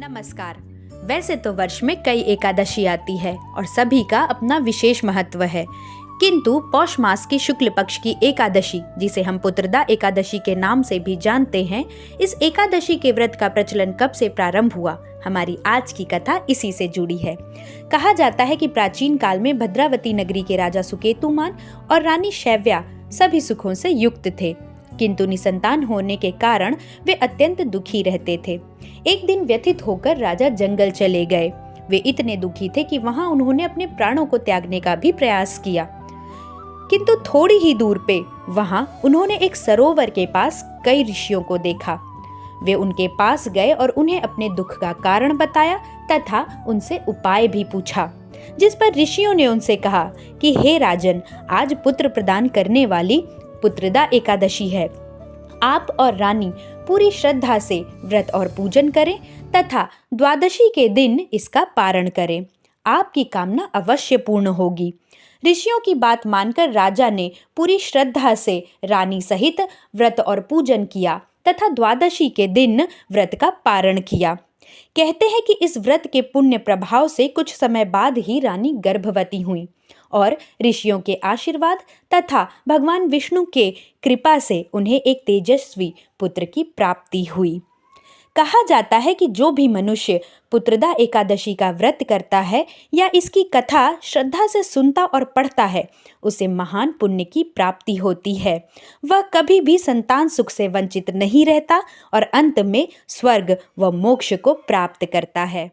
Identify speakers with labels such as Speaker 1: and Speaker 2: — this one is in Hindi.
Speaker 1: नमस्कार। वैसे तो वर्ष में कई एकादशी आती है और सभी का अपना विशेष महत्व है, किंतु पौष मास की शुक्ल पक्ष की एकादशी, जिसे हम पुत्रदा एकादशी के नाम से भी जानते हैं, इस एकादशी के व्रत का प्रचलन कब से प्रारंभ हुआ, हमारी आज की कथा इसी से जुड़ी है। कहा जाता है कि प्राचीन काल में भद्रावती नगरी के राजा सुकेतुमान और रानी शैव्या सभी सुखों से युक्त थे, किंतु निसंतान होने के कारण वे अत्यंत दुखी रहते थे। एक दिन व्यथित होकर राजा जंगल चले गए। वे इतने दुखी थे कि वहां उन्होंने अपने प्राणों को त्यागने का भी प्रयास किया, किंतु थोड़ी ही दूर पे वहां उन्होंने एक सरोवर के पास कई ऋषियों को देखा। वे उनके पास गए और उन्हें अपने दुख का कारण बताया तथा उनसे उपाय भी पूछा, जिस पर ऋषियों ने उनसे कहा कि हे राजन, आज पुत्र प्रदान करने वाली पुत्रदा एकादशी है। आप और रानी पूरी श्रद्धा से व्रत और पूजन करें तथा द्वादशी के दिन इसका पारण करें। आपकी कामना अवश्य पूर्ण होगी। ऋषियों की बात मानकर राजा ने पूरी श्रद्धा से रानी सहित व्रत और पूजन किया तथा द्वादशी के दिन व्रत का पारण किया। कहते हैं कि इस व्रत के पुण्य प्रभाव से कुछ समय बाद ही रानी गर्भवती हुई और ऋषियों के आशीर्वाद तथा भगवान विष्णु के कृपा से उन्हें एक तेजस्वी पुत्र की प्राप्ति हुई। कहा जाता है कि जो भी मनुष्य पुत्रदा एकादशी का व्रत करता है या इसकी कथा श्रद्धा से सुनता और पढ़ता है, उसे महान पुण्य की प्राप्ति होती है। वह कभी भी संतान सुख से वंचित नहीं रहता और अंत में स्वर्ग व मोक्ष को प्राप्त करता है।